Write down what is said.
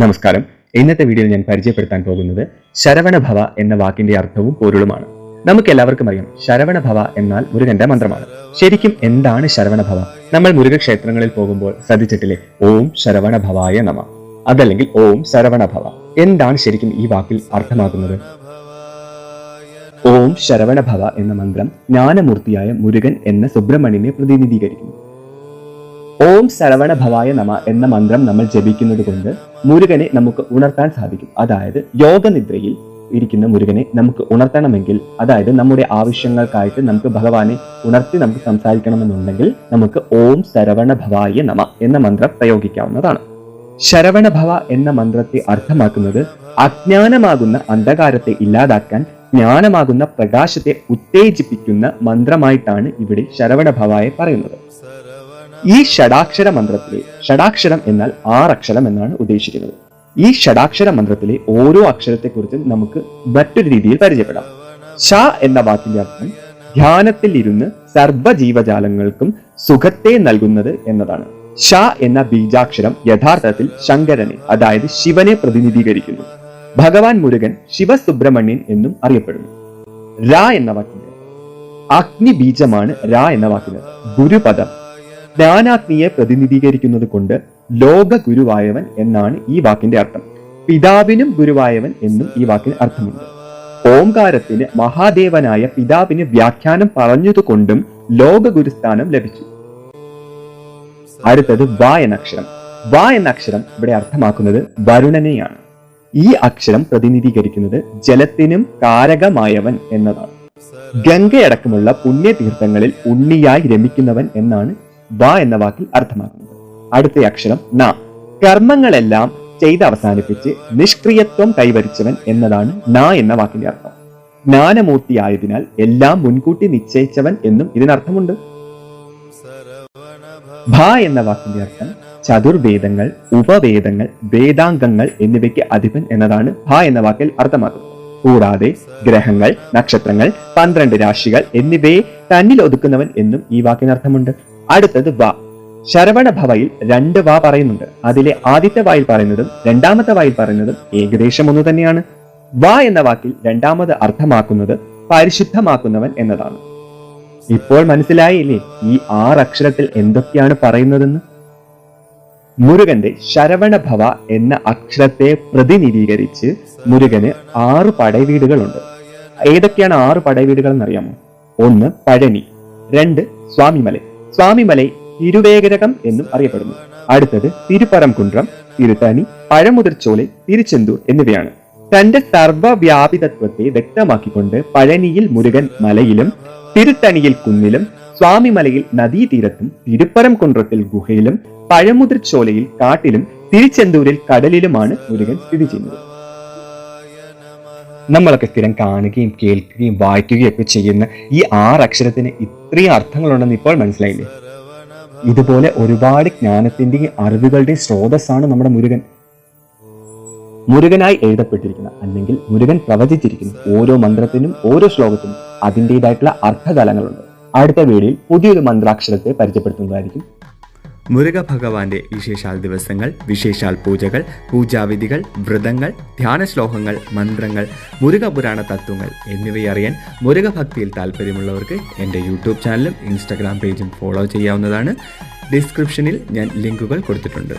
നമസ്കാരം. ഇന്നത്തെ വീഡിയോയിൽ ഞാൻ പരിചയപ്പെടുത്താൻ പോകുന്നത് ശരവണഭവ എന്ന വാക്കിന്റെ അർത്ഥവും പൊരുളുമാണ്. നമുക്ക് എല്ലാവർക്കും അറിയാം, ശരവണഭവ എന്നാൽ മുരുകന്റെ മന്ത്രമാണ്. ശരിക്കും എന്താണ് ശരവണഭവ? നമ്മൾ മുരുക ക്ഷേത്രങ്ങളിൽ പോകുമ്പോൾ ശ്രദ്ധിച്ചിട്ടില്ലേ, ഓം ശരവണഭവായ നമ, അതല്ലെങ്കിൽ ഓം ശരവണഭവ. എന്താണ് ശരിക്കും ഈ വാക്കിൽ അർത്ഥമാക്കുന്നത്? ഓം ശരവണഭവ എന്ന മന്ത്രം ജ്ഞാനമൂർത്തിയായ മുരുകൻ എന്ന സുബ്രഹ്മണ്യനെ പ്രതിനിധീകരിക്കുന്നു. ഓം ശരവണഭവായ നമ എന്ന മന്ത്രം നമ്മൾ ജപിക്കുന്നത് കൊണ്ട് മുരുകനെ നമുക്ക് ഉണർത്താൻ സാധിക്കും. അതായത് യോഗനിദ്രയിൽ ഇരിക്കുന്ന മുരുകനെ നമുക്ക് ഉണർത്തണമെങ്കിൽ, അതായത് നമ്മുടെ ആവശ്യങ്ങൾക്കായിട്ട് നമുക്ക് ഭഗവാനെ ഉണർത്തി നമുക്ക് സംസാരിക്കണമെന്നുണ്ടെങ്കിൽ നമുക്ക് ഓം ശരവണഭവായ നമ എന്ന മന്ത്രം പ്രയോഗിക്കാവുന്നതാണ്. ശരവണഭവ എന്ന മന്ത്രത്തെ അർത്ഥമാക്കുന്നത് അജ്ഞാനമാകുന്ന അന്ധകാരത്തെ ഇല്ലാതാക്കാൻ ജ്ഞാനമാകുന്ന പ്രകാശത്തെ ഉത്തേജിപ്പിക്കുന്ന മന്ത്രമായിട്ടാണ് ഇവിടെ ശരവണഭവായെ പറയുന്നത്. ഈ ഷഡാക്ഷര മന്ത്രത്തിലെ ഷഡാക്ഷരം എന്നാൽ 6 അക്ഷരം എന്നാണ് ഉദ്ദേശിക്കുന്നത്. ഈ ഷഡാക്ഷര മന്ത്രത്തിലെ ഓരോ അക്ഷരത്തെക്കുറിച്ചും നമുക്ക് മറ്റൊരു രീതിയിൽ പരിചയപ്പെടാം. ഷ എന്ന വാക്കിന്റെ അർത്ഥം ധ്യാനത്തിൽ ഇരുന്ന് സർവ്വജീവജാലങ്ങൾക്കും സുഖത്തെ നൽകുന്നത് എന്നതാണ്. ഷ എന്ന ബീജാക്ഷരം യഥാർത്ഥത്തിൽ ശങ്കരനെ, അതായത് ശിവനെ പ്രതിനിധീകരിക്കുന്നു. ഭഗവാൻ മുരുകൻ ശിവസുബ്രഹ്മണ്യൻ എന്നും അറിയപ്പെടുന്നു. ര എന്ന വാക്കിന്റെ അഗ്നി ബീജമാണ് ര എന്ന വാക്കിന്. ഗുരുപദം ജ്ഞാനാഗ്നിയെ പ്രതിനിധീകരിക്കുന്നത് കൊണ്ട് ലോക ഗുരുവായവൻ എന്നാണ് ഈ വാക്കിന്റെ അർത്ഥം. പിതാവിനും ഗുരുവായവൻ എന്നും ഈ വാക്കിന് അർത്ഥമുണ്ട്. ഓംകാരത്തിന് മഹാദേവനായ പിതാവിന് വ്യാഖ്യാനം പറഞ്ഞതുകൊണ്ടും ലോക ഗുരുസ്ഥാനം ലഭിച്ചു. അടുത്തത് വ എന്ന അക്ഷരം. വ എന്ന അക്ഷരം ഇവിടെ അർത്ഥമാക്കുന്നത് വരുണനെയാണ്. ഈ അക്ഷരം പ്രതിനിധീകരിക്കുന്നത് ജലത്തിനും കാരകമായവൻ എന്നതാണ്. ഗംഗയടക്കമുള്ള പുണ്യതീർത്ഥങ്ങളിൽ ഉണ്ണിയായി രമിക്കുന്നവൻ എന്നാണ് വ എന്ന വാക്കിൽ അർത്ഥമാക്കുന്നത്. അടുത്ത അക്ഷരം ന. കർമ്മങ്ങളെല്ലാം ചെയ്ത് അവസാനിപ്പിച്ച് നിഷ്ക്രിയത്വം കൈവരിച്ചവൻ എന്നതാണ് ന എന്ന വാക്കിന്റെ അർത്ഥം. ജ്ഞാനമൂർത്തിയായതിനാൽ എല്ലാം മുൻകൂട്ടി നിശ്ചയിച്ചവൻ എന്നും ഇതിനർത്ഥമുണ്ട്. ഭ എന്ന വാക്കിന്റെ അർത്ഥം ചതുർവേദങ്ങൾ, ഉപവേദങ്ങൾ, വേദാംഗങ്ങൾ എന്നിവയ്ക്ക് അധിപൻ എന്നതാണ് ഭ എന്ന വാക്കിൽ അർത്ഥമാക്കുന്നത്. കൂടാതെ ഗ്രഹങ്ങൾ, നക്ഷത്രങ്ങൾ, 12 രാശികൾ എന്നിവയെ തന്നിൽ ഒതുക്കുന്നവൻ എന്നും ഈ വാക്കിനർത്ഥമുണ്ട്. അടുത്തത് വ. ശരവണഭവയിൽ 2 വ പറയുന്നുണ്ട്. അതിലെ ആദ്യത്തെ വായിൽ പറയുന്നതും രണ്ടാമത്തെ വായിൽ പറയുന്നതും ഏകദേശം ഒന്ന് തന്നെയാണ്. വ എന്ന വാക്കിൽ രണ്ടാമത് അർത്ഥമാക്കുന്നത് പരിശുദ്ധമാക്കുന്നവൻ എന്നതാണ്. ഇപ്പോൾ മനസ്സിലായില്ലേ ഈ 6 അക്ഷരത്തിൽ എന്തൊക്കെയാണ് പറയുന്നതെന്ന്? മുരുകന്റെ ശരവണഭവ എന്ന അക്ഷരത്തെ പ്രതിനിധീകരിച്ച് മുരുകന് 6 പടവീടുകളുണ്ട്. ഏതൊക്കെയാണ് 6 പടവീടുകൾ എന്നറിയാമോ? 1 പഴനി, 2 സ്വാമിമലൈ. സ്വാമിമലൈ തിരുവേഗരകം എന്നും അറിയപ്പെടുന്നു. അടുത്തത് തിരുപ്പരംകുണ്ട്രം, തിരുത്തണി, പഴമുതിർച്ചോല, തിരുച്ചെന്തൂർ എന്നിവയാണ്. തന്റെ സർവ്വവ്യാപിതത്വത്തെ വ്യക്തമാക്കിക്കൊണ്ട് പഴനിയിൽ മുരുകൻ മലയിലും, തിരുത്തണിയിൽ കുന്നിലും, സ്വാമിമലയിൽ നദീതീരത്തും, തിരുപ്പരംകുണ്ട്രത്തിൽ ഗുഹയിലും, പഴമുതിർച്ചോലയിൽ കാട്ടിലും, തിരുച്ചെന്തൂരിൽ കടലിലുമാണ് മുരുകൻ സ്ഥിതി ചെയ്യുന്നത്. നമ്മളൊക്കെ സ്ഥിരം കാണുകയും കേൾക്കുകയും വായിക്കുകയും ഒക്കെ ചെയ്യുന്ന ഈ 6 അക്ഷരത്തിന് ഇത്രയും അർത്ഥങ്ങളുണ്ടെന്ന് ഇപ്പോൾ മനസ്സിലായില്ലേ? ഇതുപോലെ ഒരുപാട് ജ്ഞാനത്തിന്റെയും അറിവുകളുടെയും സ്രോതസ്സാണ് നമ്മുടെ മുരുകൻ. മുരുകനായി എഴുതപ്പെട്ടിരിക്കുന്ന അല്ലെങ്കിൽ മുരുകൻ പ്രവചിച്ചിരിക്കുന്ന ഓരോ മന്ത്രത്തിനും ഓരോ ശ്ലോകത്തിനും അതിൻ്റെതായിട്ടുള്ള അർത്ഥതലങ്ങളുണ്ട്. അടുത്ത വീഡിയോയിൽ പുതിയൊരു മന്ത്രാക്ഷരത്തെ പരിചയപ്പെടുത്തുന്നതായിരിക്കും. മുരുക ഭഗവാന്റെ വിശേഷാൽ ദിവസങ്ങൾ, വിശേഷാൽ പൂജകൾ, പൂജാവിധികൾ, വ്രതങ്ങൾ, ധ്യാന ശ്ലോകങ്ങൾ, മന്ത്രങ്ങൾ, മുരുക പുരാണ തത്വങ്ങൾ എന്നിവയറിയാൻ മുരുക ഭക്തിയിൽ താല്പര്യമുള്ളവർക്ക് എൻ്റെ യൂട്യൂബ് ചാനലും ഇൻസ്റ്റാഗ്രാം പേജും ഫോളോ ചെയ്യാവുന്നതാണ്. ഡിസ്ക്രിപ്ഷനിൽ ഞാൻ ലിങ്കുകൾ കൊടുത്തിട്ടുണ്ട്.